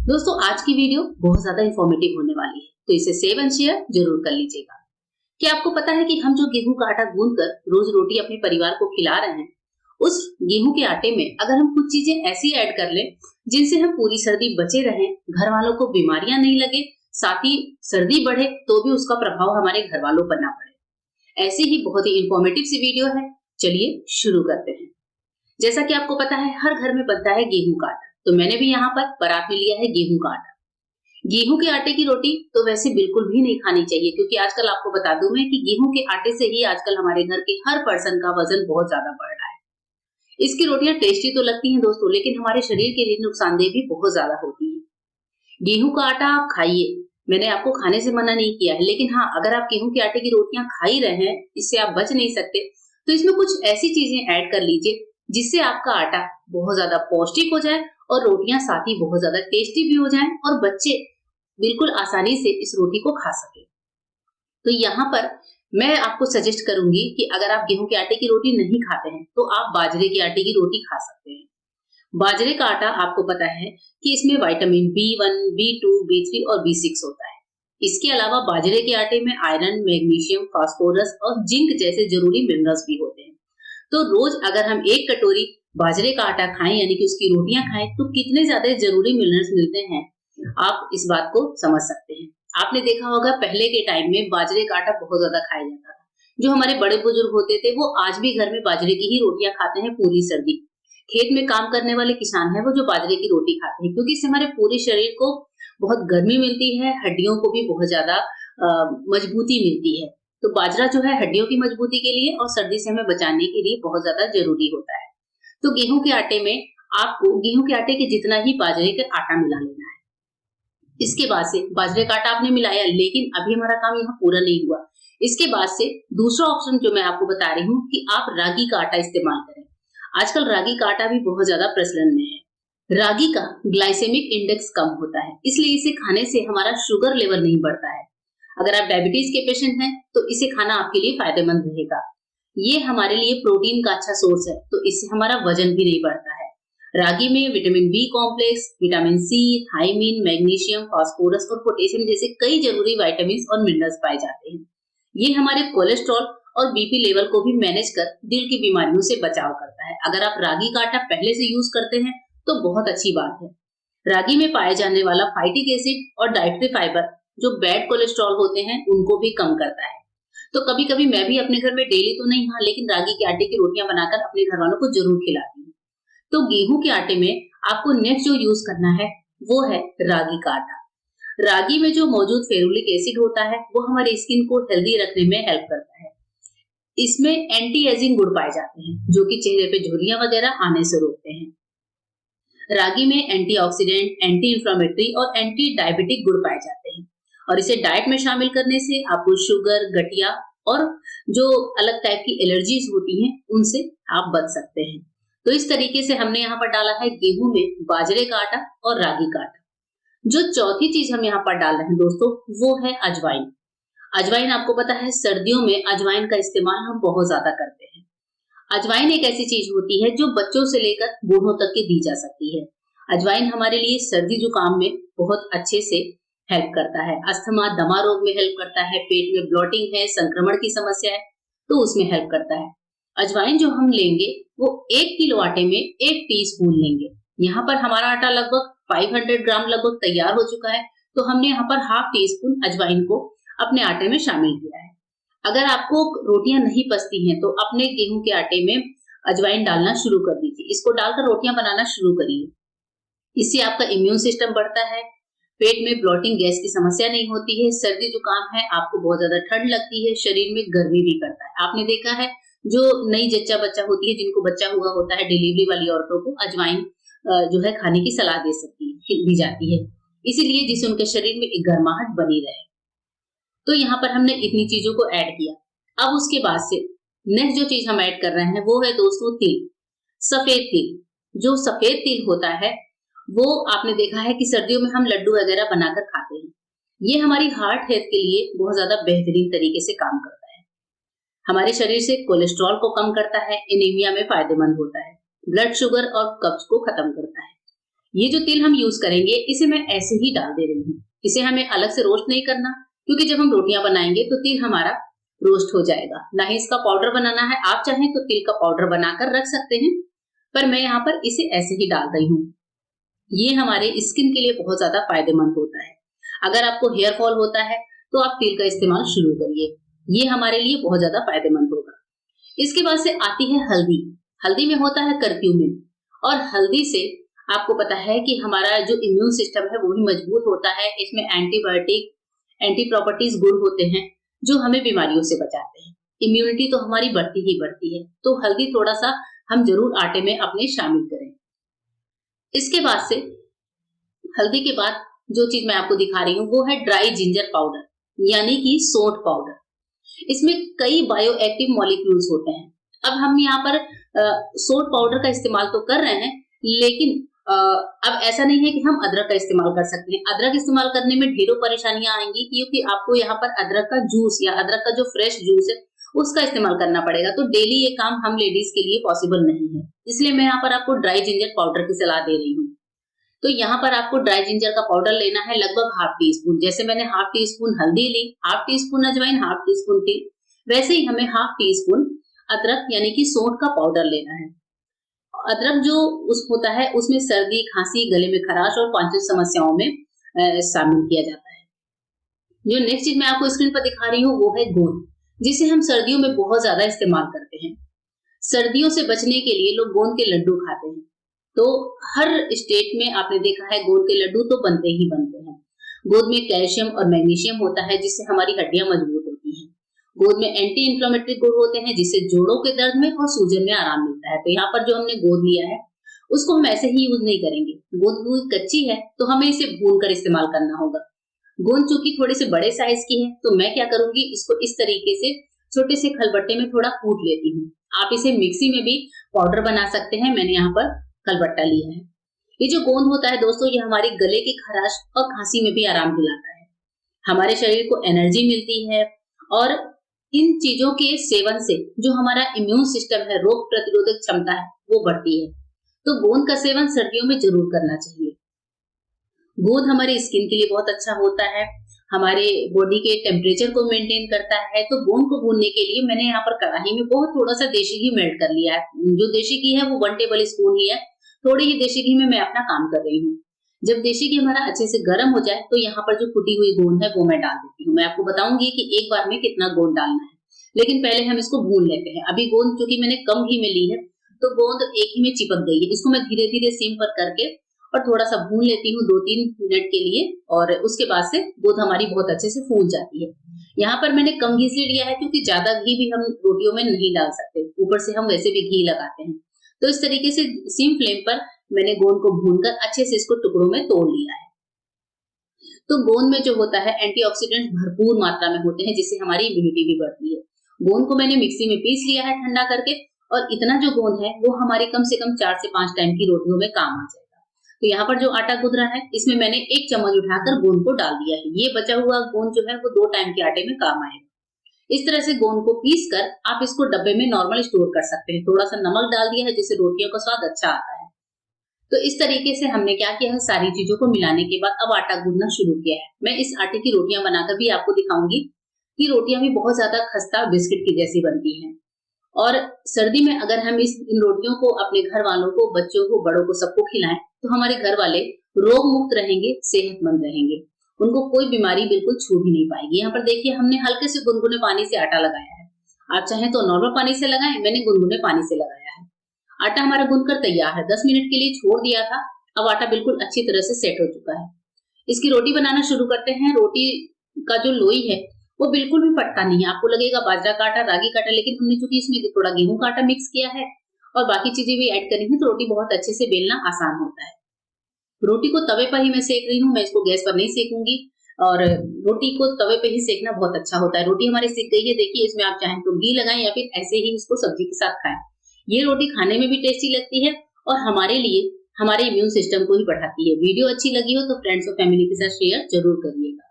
दोस्तों आज की वीडियो बहुत ज्यादा इंफॉर्मेटिव होने वाली है, तो इसे सेव एंड शेयर जरूर कर लीजिएगा। क्या आपको पता है कि हम जो गेहूं का आटा गूंद कर रोज रोटी अपने परिवार को खिला रहे हैं, उस गेहूं के आटे में अगर हम कुछ चीजें ऐसी ऐड कर लें जिनसे हम पूरी सर्दी बचे रहें, घर वालों को बीमारियां नहीं लगे, साथ ही सर्दी बढ़े तो भी उसका प्रभाव हमारे घर वालों पर ना पड़े। ऐसी ही बहुत ही इंफॉर्मेटिव सी वीडियो है, चलिए शुरू करते हैं। जैसा कि आपको पता है हर घर में बनता है गेहूं का आटा, तो मैंने भी यहाँ पर परात में लिया है गेहूं का आटा। गेहूं के आटे की रोटी तो वैसे बिल्कुल भी नहीं खानी चाहिए, क्योंकि आजकल आपको बता दूं मैं कि गेहूं के आटे से ही आजकल हमारे घर के हर पर्सन का वजन बहुत ज्यादा बढ़ रहा है। इसकी रोटियां टेस्टी तो लगती हैं दोस्तों, लेकिन हमारे शरीर के लिए नुकसानदेह भी बहुत ज्यादा होती है। गेहूं का आटा आप खाइए, मैंने आपको खाने से मना नहीं किया है, लेकिन हाँ, अगर आप गेहूं के आटे की रोटियां खा ही रहे हैं, इससे आप बच नहीं सकते, तो इसमें कुछ ऐसी चीजें ऐड कर लीजिए जिससे आपका आटा बहुत ज्यादा पौष्टिक हो जाए और रोटियां साथ ही बहुत ज्यादा टेस्टी भी हो जाएं और बच्चे बिल्कुल आसानी से इस रोटी को खा सके। तो यहाँ पर मैं आपको सजेस्ट करूंगी कि अगर आप गेहूं के आटे की रोटी नहीं खाते हैं तो आप बाजरे के आटे की रोटी खा सकते हैं। बाजरे का आटा आपको पता है कि इसमें विटामिन B1, B2, B3 और B6 होता है। इसके अलावा बाजरे के आटे में आयरन, मैग्नीशियम, फास्फोरस और जिंक जैसे जरूरी मिनरल्स भी होते हैं। तो रोज अगर हम एक कटोरी बाजरे का आटा खाएं, यानी कि उसकी रोटियां खाएं, तो कितने ज्यादा जरूरी मिनरल्स मिलते हैं, आप इस बात को समझ सकते हैं। आपने देखा होगा पहले के टाइम में बाजरे का आटा बहुत ज्यादा खाया जाता था। जो हमारे बड़े बुजुर्ग होते थे वो आज भी घर में बाजरे की ही रोटियां खाते हैं पूरी सर्दी। खेत में काम करने वाले किसान हैं वो जो बाजरे की रोटी खाते हैं, क्योंकि इससे हमारे पूरे शरीर को बहुत गर्मी मिलती है, हड्डियों को भी बहुत ज्यादा मजबूती मिलती है। तो बाजरा जो है हड्डियों की मजबूती के लिए और सर्दी से हमें बचाने के लिए बहुत ज्यादा जरूरी होता है। तो गेहूं के आटे में आपको गेहूं के आटे के जितना ही बाजरे का आटा मिला लेना है। इसके बाद से बाजरे का आटा आपने मिलाया, लेकिन अभी हमारा काम यहाँ पूरा नहीं हुआ। इसके बाद से दूसरा ऑप्शन जो मैं आपको बता रही हूँ कि आप रागी का आटा इस्तेमाल करें। आजकल रागी का आटा भी बहुत ज्यादा प्रचलन में है। रागी का ग्लाइसेमिक इंडेक्स कम होता है, इसलिए इसे खाने से हमारा शुगर लेवल नहीं बढ़ता है। अगर आप डायबिटीज के पेशेंट हैं तो इसे खाना आपके लिए फायदेमंद रहेगा। ये हमारे लिए प्रोटीन का अच्छा सोर्स है, तो इससे हमारा वजन भी नहीं बढ़ता है। रागी में vitamin B complex, vitamin C, thiamine, magnesium, phosphorus और पोटेशियम जैसे कई जरूरी विटामिन और मिनरल्स पाए जाते हैं। ये हमारे कोलेस्ट्रॉल और बीपी लेवल को भी मैनेज कर दिल की बीमारियों से बचाव करता है। अगर आप रागी का आटा पहले से यूज करते हैं तो बहुत अच्छी बात है। रागी में पाए जाने वाला फाइटिक एसिड और डाइटरी फाइबर जो बैड कोलेस्ट्रॉल होते हैं उनको भी कम करता है। तो कभी कभी मैं भी अपने घर में डेली तो नहीं, हाँ, लेकिन रागी के आटे की रोटियां बनाकर अपने घर वालों को जरूर खिलाती हूँ। तो गेहूं के आटे में आपको नेक्स्ट जो यूज करना है वो है रागी का आटा। रागी में जो मौजूद फेरुलिक एसिड होता है वो हमारे स्किन को हेल्दी रखने में हेल्प करता है। इसमें एंटी एजिंग गुण पाए जाते हैं जो कि चेहरे पे झुर्रियां वगैरह आने से रोकते हैं। रागी में एंटीऑक्सीडेंट, एंटी इंफ्लेमेटरी और एंटी डायबिटिक गुण पाए जाते हैं, और इसे डाइट में शामिल करने से आपको शुगर, गठिया और जो अलग टाइप की एलर्जीज होती हैं उनसे आप बच सकते हैं। तो इस तरीके से हमने यहाँ पर डाला है गेहूं में बाजरे का आटा और रागी का आटा। जो चौथी चीज हम यहाँ पर डाल रहे हैं दोस्तों वो है अजवाइन। अजवाइन आपको पता है सर्दियों में अजवाइन का इस्तेमाल हम बहुत ज्यादा करते हैं। अजवाइन एक ऐसी चीज होती है जो बच्चों से लेकर बूढ़ों तक की दी जा सकती है। अजवाइन हमारे लिए सर्दी जुकाम में बहुत अच्छे से हेल्प करता है। अस्थमा, दमा रोग में हेल्प करता है, पेट में ब्लॉटिंग है, संक्रमण की समस्या है तो उसमें हेल्प करता है। अजवाइन जो हम लेंगे वो 1 किलो आटे में 1 टीस्पून लेंगे। यहाँ पर हमारा आटा लगभग 500 ग्राम लगभग तैयार हो चुका है, तो हमने यहाँ पर हाफ टी स्पून अजवाइन को अपने आटे में शामिल किया है। अगर आपको रोटियां नहीं पचती हैं तो अपने गेहूं के आटे में अजवाइन डालना शुरू कर दीजिए। इसको डालकर रोटियां बनाना शुरू करिए। इससे आपका इम्यून सिस्टम बढ़ता है, पेट में ब्लॉटिंग गैस की समस्या नहीं होती है, सर्दी जुकाम है, आपको बहुत ज्यादा ठंड लगती है, शरीर में गर्मी भी करता है। आपने देखा है जो नई जच्चा बच्चा होती है, जिनको बच्चा हुआ होता है, डिलीवरी वाली औरतों को अजवाइन जो है खाने की सलाह दी जाती है, इसीलिए जिससे उनके शरीर में एक गर्माहट बनी रहे। तो यहाँ पर हमने इतनी चीजों को ऐड किया। अब उसके बाद से नेक्स्ट जो चीज हम ऐड कर रहे हैं वो है दोस्तों तिल, सफेद तिल। जो सफेद तिल होता है वो आपने देखा है कि सर्दियों में हम लड्डू वगैरह बनाकर खाते हैं। ये हमारी हार्ट हेल्थ के लिए बहुत ज्यादा बेहतरीन तरीके से काम करता है। हमारे शरीर से कोलेस्ट्रॉल को कम करता है, एनीमिया में फायदेमंद होता है, ब्लड शुगर और कब्ज को खत्म करता है। ये जो तिल हम यूज करेंगे इसे मैं ऐसे ही डाल दे रही हूँ। इसे हमें अलग से रोस्ट नहीं करना, क्योंकि जब हम रोटियां बनाएंगे तो तिल हमारा रोस्ट हो जाएगा। ना ही इसका पाउडर बनाना है, आप चाहें तो तिल का पाउडर बनाकर रख सकते हैं, पर मैं यहाँ पर इसे ऐसे ही डाल रही हूँ। ये हमारे स्किन के लिए बहुत ज्यादा फायदेमंद होता है। अगर आपको हेयर फॉल होता है तो आप तिल का इस्तेमाल शुरू करिए, ये हमारे लिए बहुत ज्यादा फायदेमंद होगा। इसके बाद से आती है हल्दी। हल्दी में होता है करक्यूमिन, और हल्दी से आपको पता है कि हमारा जो इम्यून सिस्टम है वो भी मजबूत होता है। इसमें एंटीबायोटिक, एंटी प्रॉपर्टीज गुण होते हैं जो हमें बीमारियों से बचाते हैं। इम्यूनिटी तो हमारी बढ़ती ही बढ़ती है, तो हल्दी थोड़ा सा हम जरूर आटे में अपने शामिल करें। इसके बाद से हल्दी के बाद जो चीज मैं आपको दिखा रही हूँ वो है ड्राई जिंजर पाउडर, यानी कि सौंठ पाउडर। इसमें कई बायो एक्टिव मॉलिक्यूल्स होते हैं। अब हम यहाँ पर सौंठ पाउडर का इस्तेमाल तो कर रहे हैं, लेकिन अब ऐसा नहीं है कि हम अदरक का इस्तेमाल कर सकते हैं। अदरक इस्तेमाल करने में ढेरों परेशानियां आएंगी, क्योंकि आपको यहाँ पर अदरक का जूस या अदरक का जो फ्रेश जूस है उसका इस्तेमाल करना पड़ेगा। तो डेली ये काम हम लेडीज के लिए पॉसिबल नहीं है, इसलिए मैं यहाँ पर आपको ड्राई जिंजर पाउडर की सलाह दे रही हूँ। तो यहाँ पर आपको ड्राई जिंजर का पाउडर लेना है लगभग ½ टी स्पून। जैसे मैंने ½ टी स्पून हल्दी ली, ½ टी स्पून अजवाइन, ½ टी स्पून तिल, वैसे ही हमें ½ टी स्पून अदरक यानी कि सौंठ का पाउडर लेना है। अदरक जो होता है उसमें सर्दी, खांसी, गले में खराश और पाचन समस्याओं में शामिल किया जाता है। जो नेक्स्ट चीज मैं आपको स्क्रीन पर दिखा रही हूँ वो है गोंद, जिसे हम सर्दियों में बहुत ज्यादा इस्तेमाल करते हैं। सर्दियों से बचने के लिए लोग गोंद के लड्डू खाते हैं। तो हर स्टेट में आपने देखा है गोंद के लड्डू तो बनते ही बनते हैं। गोंद में कैल्शियम और मैग्नीशियम होता है, जिससे हमारी हड्डियां मजबूत होती हैं। गोंद में एंटी इंफ्लेमेटरी गुण होते हैं, जिससे जोड़ों के दर्द में और सूजन में आराम मिलता है। तो यहाँ पर जो हमने गोंद लिया है उसको हम ऐसे ही यूज नहीं करेंगे। गोंद पूरी कच्ची है तो हमें इसे भूनकर इस्तेमाल करना होगा। गोंद चूंकि थोड़े से बड़े साइज की है, तो मैं क्या करूंगी, इसको इस तरीके से छोटे से खलबट्टे में थोड़ा कूट लेती हूँ। आप इसे मिक्सी में भी पाउडर बना सकते हैं, मैंने यहाँ पर खलबट्टा लिया है। ये जो गोंद होता है दोस्तों, ये हमारे गले की खराश और खांसी में भी आराम दिलाता है। हमारे शरीर को एनर्जी मिलती है, और इन चीजों के सेवन से जो हमारा इम्यून सिस्टम है, रोग प्रतिरोधक क्षमता है, वो बढ़ती है। तो गोंद का सेवन सर्दियों में जरूर करना चाहिए। गोंद हमारे स्किन के लिए बहुत अच्छा होता है, हमारे बॉडी के टेम्परेचर को मेंटेन करता है। तो गोंद को भूनने के लिए मैंने यहाँ पर कढ़ाई में बहुत थोड़ा सा देशी घी मेल्ट कर लिया है। जो देशी घी है वो 1 टेबल स्पून ही है। थोड़ी ही देशी घी में मैं अपना काम कर रही हूँ। जब देशी घी हमारा अच्छे से गर्म हो जाए तो यहाँ पर जो कुटी हुई गोंद है वो मैं डाल देती हूँ। मैं आपको बताऊंगी कि एक बार में कितना गोंद डालना है, लेकिन पहले हम इसको भून लेते हैं। अभी गोंद चूंकि मैंने कम घी में ली है तो गोंद एक ही में चिपक गई है। इसको मैं धीरे धीरे सिम पर करके और थोड़ा सा भून लेती हूँ 2-3 मिनट के लिए, और उसके बाद से गोंद हमारी बहुत अच्छे से फूल जाती है। यहाँ पर मैंने कम घी से लिया है, क्योंकि ज्यादा घी भी हम रोटियों में नहीं डाल सकते, ऊपर से हम वैसे भी घी लगाते हैं। तो इस तरीके से सिम फ्लेम पर मैंने गोंद को भूनकर अच्छे से इसको टुकड़ों में तोड़ लिया है। तो गोंद में जो होता है एंटीऑक्सीडेंट्स भरपूर मात्रा में होते हैं, जिससे हमारी इम्यूनिटी भी बढ़ती है। गोंद को मैंने मिक्सी में पीस लिया है ठंडा करके, और इतना जो गोंद है वो हमारी कम से कम 4 से 5 टाइम की रोटियों में काम आ जाएगा। तो यहाँ पर जो आटा गूंद रहा है इसमें मैंने 1 चम्मच उठाकर गोंद को डाल दिया है। ये बचा हुआ गोंद जो है वो 2 टाइम के आटे में काम आएगा। इस तरह से गोंद को पीस कर आप इसको डब्बे में नॉर्मल स्टोर कर सकते हैं। थोड़ा सा नमक डाल दिया है, जिससे रोटियों का स्वाद अच्छा आता है। तो इस तरीके से हमने क्या किया है, सारी चीजों को मिलाने के बाद अब आटा गूंदना शुरू किया है। मैं इस आटे की रोटियां बनाकर भी आपको दिखाऊंगी कि रोटियां भी बहुत ज्यादा खस्ता बिस्किट की जैसी बनती हैं। और सर्दी में अगर हम इन रोटियों को अपने घर वालों को, बच्चों को, बड़ों को, सबको खिलाएं तो हमारे घर वाले रोग मुक्त रहेंगे, सेहतमंद रहेंगे। उनको कोई बीमारी बिल्कुल छू भी नहीं पाएगी। यहाँ पर देखिए हमने हल्के से गुनगुने पानी से आटा लगाया है। आप चाहें तो नॉर्मल पानी से लगाएं, मैंने गुनगुने पानी से लगाया है। आटा हमारा गूंथकर तैयार है। 10 मिनट के लिए छोड़ दिया था, अब आटा बिल्कुल अच्छी तरह से सेट हो चुका है। इसकी रोटी बनाना शुरू करते हैं। रोटी का जो लोई है वो बिल्कुल भी फटता नहीं है। आपको लगेगा बाजरा का आटा, रागी का आटा, लेकिन हमने चूंकि इसमें थोड़ा गेहूं का आटा मिक्स किया है और बाकी चीजें भी ऐड करी हैं, तो रोटी बहुत अच्छे से बेलना आसान होता है। रोटी को तवे पर ही मैं सेक रही हूँ, मैं इसको गैस पर नहीं सेकूंगी। और रोटी को तवे पे ही सेकना बहुत अच्छा होता है। रोटी हमारी सिक गई है, देखिए इसमें आप चाहें तो घी लगाएं या फिर ऐसे ही इसको सब्जी के साथ खाएं। ये रोटी खाने में भी टेस्टी लगती है और हमारे लिए हमारे इम्यून सिस्टम को भी बढ़ाती है। वीडियो अच्छी लगी हो तो फ्रेंड्स और फैमिली के साथ शेयर जरूर करिएगा।